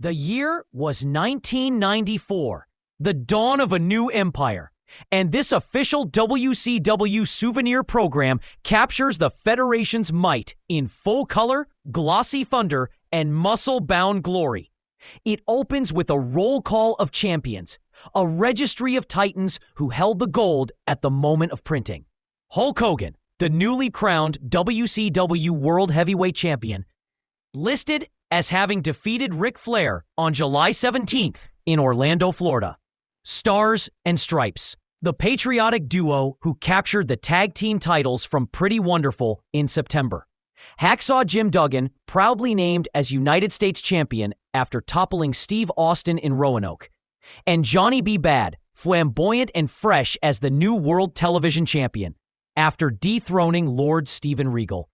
The year was 1994, the dawn of a new empire, and this official WCW Souvenir Program captures the Federation's might in faux color, glossy thunder, and muscle-bound glory. It opens with a roll call of champions, a registry of titans who held the gold at the moment of printing. Hulk Hogan, the newly crowned WCW World Heavyweight Champion, listed as having defeated Ric Flair on July 17th in Orlando, Florida. Stars and Stripes, the patriotic duo who captured the tag team titles from Pretty Wonderful in September. Hacksaw Jim Duggan, proudly named as United States Champion after toppling Steve Austin in Roanoke. And Johnny B. Bad, flamboyant and fresh as the new World Television Champion after dethroning Lord Steven Regal.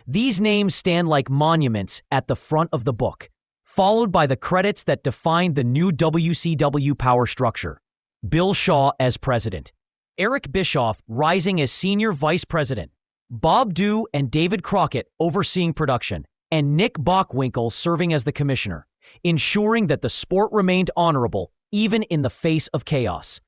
These names stand like monuments at the front of the book, followed by the credits that define the new WCW power structure. Bill Shaw as president, Eric Bischoff rising as senior vice president, Bob Dew and David Crockett overseeing production, and Nick Bockwinkel serving as the commissioner, ensuring that the sport remained honorable even in the face of chaos.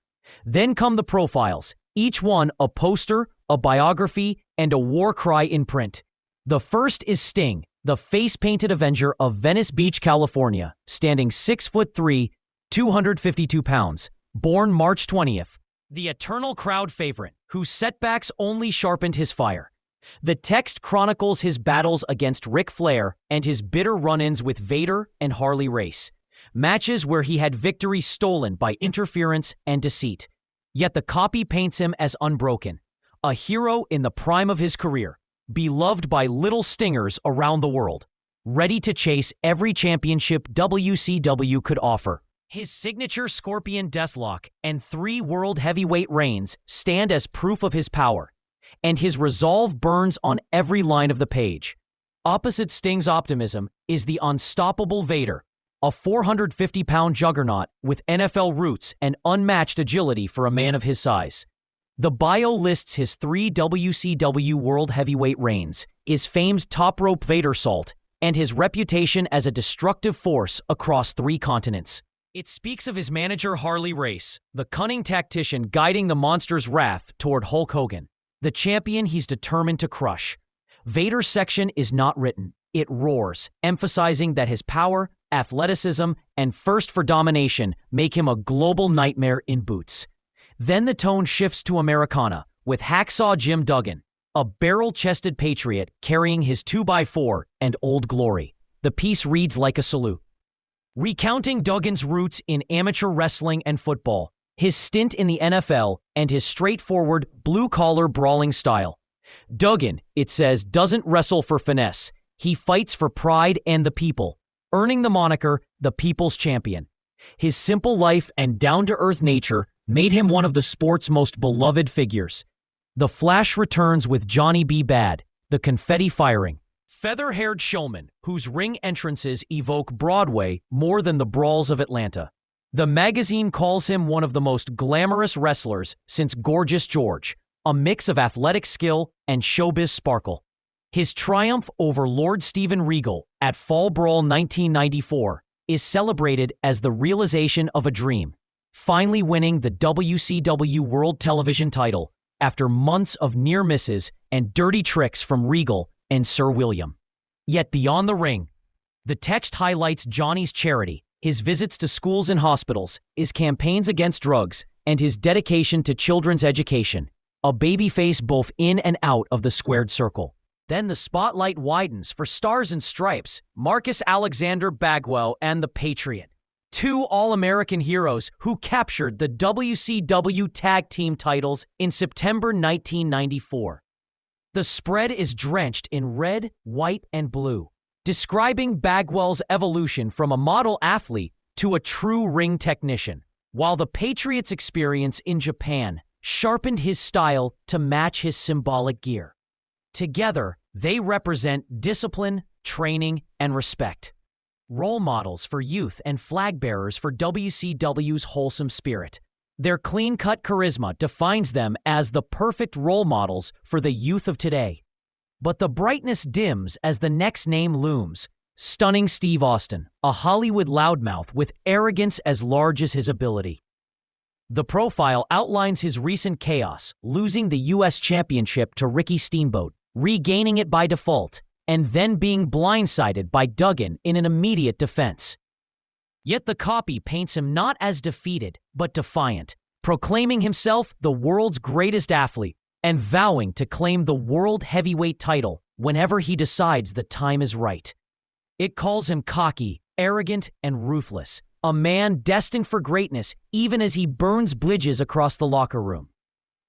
Then come the profiles, each one a poster, a biography, and a war cry in print. The first is Sting, the face-painted Avenger of Venice Beach, California, standing 6'3", 252 pounds, born March 20th. The eternal crowd favorite, whose setbacks only sharpened his fire. The text chronicles his battles against Ric Flair and his bitter run-ins with Vader and Harley Race. Matches where he had victory stolen by interference and deceit. Yet the copy paints him as unbroken, a hero in the prime of his career, beloved by little stingers around the world, ready to chase every championship WCW could offer. His signature Scorpion Deathlock and 3 World Heavyweight reigns stand as proof of his power, and his resolve burns on every line of the page. Opposite Sting's optimism is the unstoppable Vader, a 450-pound juggernaut with NFL roots and unmatched agility for a man of his size. The bio lists his 3 WCW World Heavyweight reigns, his famed top rope Vader salt, and his reputation as a destructive force across 3 continents. It speaks of his manager Harley Race, the cunning tactician guiding the monster's wrath toward Hulk Hogan, the champion he's determined to crush. Vader's section is not written. It roars, emphasizing that his power, athleticism, and thirst for domination make him a global nightmare in boots. Then the tone shifts to Americana, with Hacksaw Jim Duggan, a barrel-chested patriot carrying his 2x4 and Old Glory. The piece reads like a salute. Recounting Duggan's roots in amateur wrestling and football, his stint in the NFL, and his straightforward, blue-collar brawling style. Duggan, it says, doesn't wrestle for finesse. He fights for pride and the people, earning the moniker the People's Champion. His simple life and down-to-earth nature made him one of the sport's most beloved figures. The Flash returns with Johnny B. Bad, the confetti firing, feather-haired showman whose ring entrances evoke Broadway more than the brawls of Atlanta. The magazine calls him one of the most glamorous wrestlers since Gorgeous George, a mix of athletic skill and showbiz sparkle. His triumph over Lord Steven Regal at Fall Brawl 1994 is celebrated as the realization of a dream, finally winning the WCW World Television title after months of near misses and dirty tricks from Regal and Sir William. Yet beyond the ring, the text highlights Johnny's charity, his visits to schools and hospitals, his campaigns against drugs, and his dedication to children's education, a babyface both in and out of the squared circle. Then the spotlight widens for Stars and Stripes, Marcus Alexander Bagwell and the Patriot, 2 All-American heroes who captured the WCW Tag Team titles in September 1994. The spread is drenched in red, white, and blue, describing Bagwell's evolution from a model athlete to a true ring technician, while the Patriot's experience in Japan sharpened his style to match his symbolic gear. Together, they represent discipline, training, and respect. Role models for youth and flag bearers for WCW's wholesome spirit. Their clean-cut charisma defines them as the perfect role models for the youth of today. But the brightness dims as the next name looms, Stunning Steve Austin, a Hollywood loudmouth with arrogance as large as his ability. The profile outlines his recent chaos, losing the U.S. Championship to Ricky Steamboat, regaining it by default, and then being blindsided by Duggan in an immediate defense. Yet the copy paints him not as defeated, but defiant, proclaiming himself the world's greatest athlete and vowing to claim the World Heavyweight title whenever he decides the time is right. It calls him cocky, arrogant, and ruthless, a man destined for greatness even as he burns bridges across the locker room.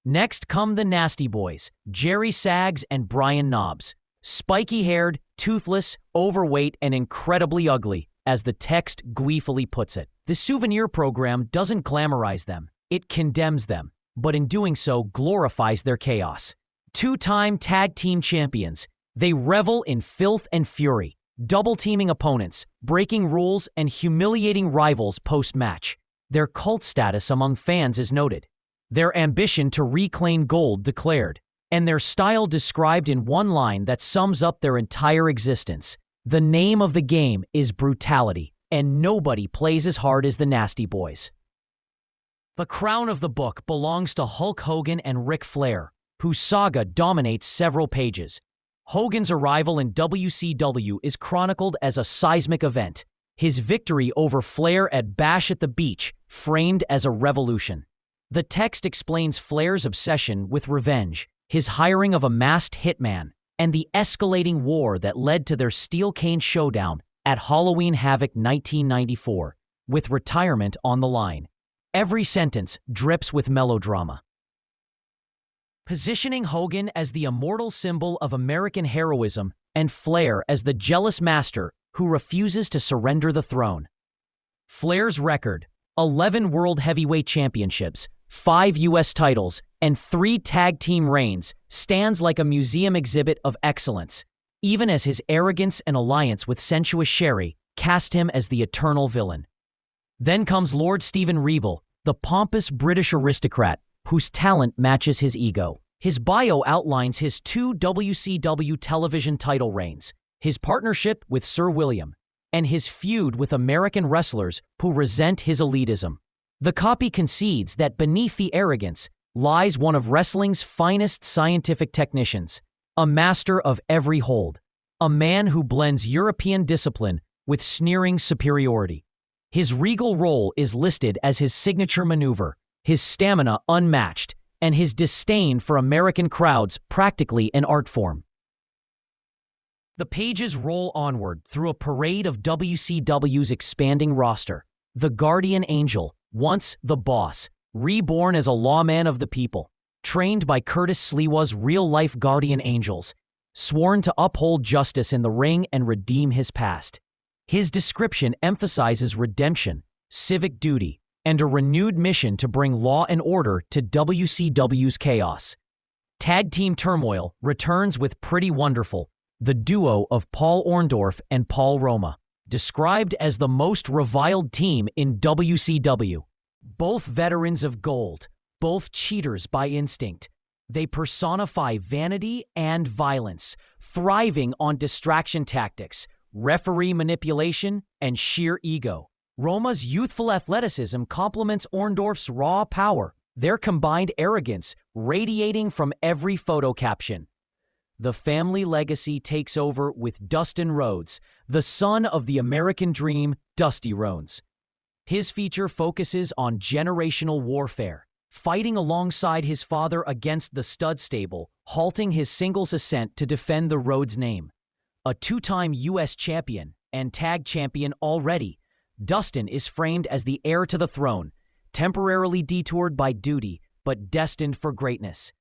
Next come the Nasty Boys, Jerry Sags and Brian Knobbs. Spiky-haired, toothless, overweight, and incredibly ugly, as the text gleefully puts it. The Souvenir Program doesn't glamorize them, it condemns them, but in doing so glorifies their chaos. Two-time tag team champions, they revel in filth and fury, double-teaming opponents, breaking rules, and humiliating rivals post-match. Their cult status among fans is noted. Their ambition to reclaim gold declared, and their style described in one line that sums up their entire existence. The name of the game is brutality, and nobody plays as hard as the Nasty Boys. The crown of the book belongs to Hulk Hogan and Ric Flair, whose saga dominates several pages. Hogan's arrival in WCW is chronicled as a seismic event, his victory over Flair at Bash at the Beach framed as a revolution. The text explains Flair's obsession with revenge, his hiring of a masked hitman, and the escalating war that led to their steel cane showdown at Halloween Havoc 1994, with retirement on the line. Every sentence drips with melodrama. Positioning Hogan as the immortal symbol of American heroism and Flair as the jealous master who refuses to surrender the throne. Flair's record: 11 World Heavyweight Championships, 5 U.S. titles, and 3 tag team reigns, stands like a museum exhibit of excellence, even as his arrogance and alliance with sensuous Sherry cast him as the eternal villain. Then comes Lord Stephen Reevil, the pompous British aristocrat whose talent matches his ego. His bio outlines his 2 WCW television title reigns, his partnership with Sir William, and his feud with American wrestlers who resent his elitism. The copy concedes that beneath the arrogance lies one of wrestling's finest scientific technicians, a master of every hold, a man who blends European discipline with sneering superiority. His regal role is listed as his signature maneuver, his stamina unmatched, and his disdain for American crowds practically an art form. The pages roll onward through a parade of WCW's expanding roster. The Guardian Angel, once the Boss, reborn as a lawman of the people, trained by Curtis Sliwa's real-life guardian angels, sworn to uphold justice in the ring and redeem his past. His description emphasizes redemption, civic duty, and a renewed mission to bring law and order to WCW's chaos. Tag Team Turmoil returns with Pretty Wonderful, the duo of Paul Orndorff and Paul Roma, described as the most reviled team in WCW. Both veterans of gold, both cheaters by instinct. They personify vanity and violence, thriving on distraction tactics, referee manipulation, and sheer ego. Roma's youthful athleticism complements Orndorff's raw power, their combined arrogance radiating from every photo caption. The family legacy takes over with Dustin Rhodes, the son of the American Dream, Dusty Rhodes. His feature focuses on generational warfare, fighting alongside his father against the stud stable, halting his singles ascent to defend the Rhodes name. A 2-time U.S. champion and tag champion already, Dustin is framed as the heir to the throne, temporarily detoured by duty, but destined for greatness.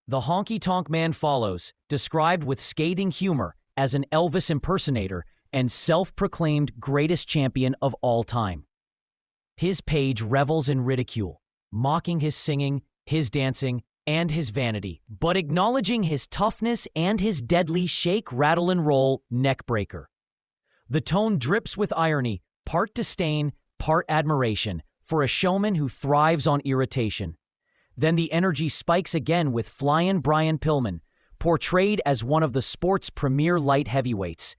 The Honky Tonk Man follows, described with scathing humor as an Elvis impersonator and self-proclaimed greatest champion of all time. His page revels in ridicule, mocking his singing, his dancing, and his vanity, but acknowledging his toughness and his deadly shake, rattle, and roll neckbreaker. The tone drips with irony, part disdain, part admiration, for a showman who thrives on irritation. Then the energy spikes again with Flyin' Brian Pillman, portrayed as one of the sport's premier light heavyweights.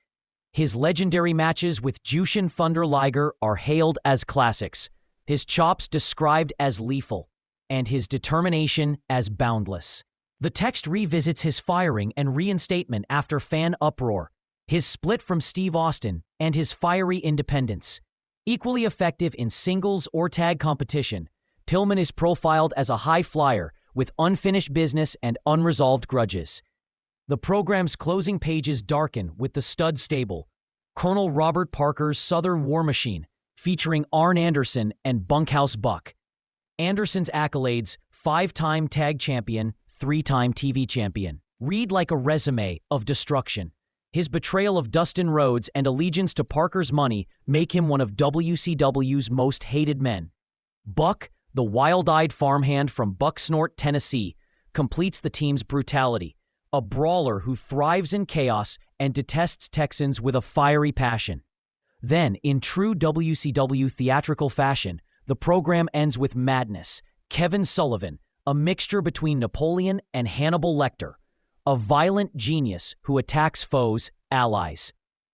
His legendary matches with Jushin Thunder Liger are hailed as classics, his chops described as lethal, and his determination as boundless. The text revisits his firing and reinstatement after fan uproar, his split from Steve Austin, and his fiery independence. Equally effective in singles or tag competition, Pillman is profiled as a high flyer with unfinished business and unresolved grudges. The program's closing pages darken with the stud stable, Colonel Robert Parker's Southern War Machine, featuring Arn Anderson and Bunkhouse Buck. Anderson's accolades: 5-time tag champion, 3-time TV champion, read like a resume of destruction. His betrayal of Dustin Rhodes and allegiance to Parker's money make him one of WCW's most hated men. Buck, the wild-eyed farmhand from Bucksnort, Tennessee, completes the team's brutality, a brawler who thrives in chaos and detests Texans with a fiery passion. Then, in true WCW theatrical fashion, the program ends with madness. Kevin Sullivan, a mixture between Napoleon and Hannibal Lecter, a violent genius who attacks foes, allies,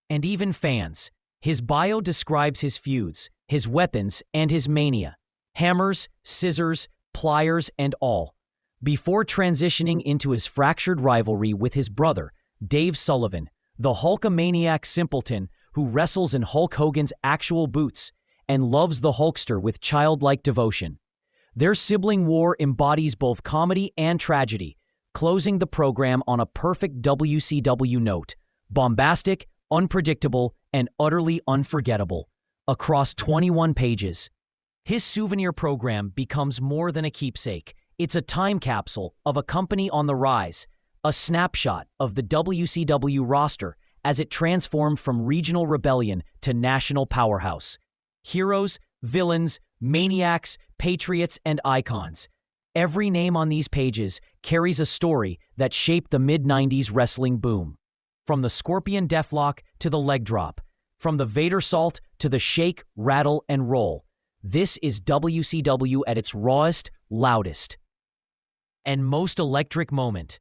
and even fans. His bio describes his feuds, his weapons, and his mania: hammers, scissors, pliers, and all, before transitioning into his fractured rivalry with his brother, Dave Sullivan, the Hulkamaniac simpleton who wrestles in Hulk Hogan's actual boots and loves the Hulkster with childlike devotion. Their sibling war embodies both comedy and tragedy, closing the program on a perfect WCW note: bombastic, unpredictable, and utterly unforgettable. Across 21 pages, his souvenir program becomes more than a keepsake. It's a time capsule of a company on the rise, a snapshot of the WCW roster as it transformed from regional rebellion to national powerhouse. Heroes, villains, maniacs, patriots, and icons. Every name on these pages carries a story that shaped the mid-90s wrestling boom. From the Scorpion Deathlock to the Leg Drop, from the Vader Salt to the Shake, Rattle, and Roll, this is WCW at its rawest, loudest, and most electric moment.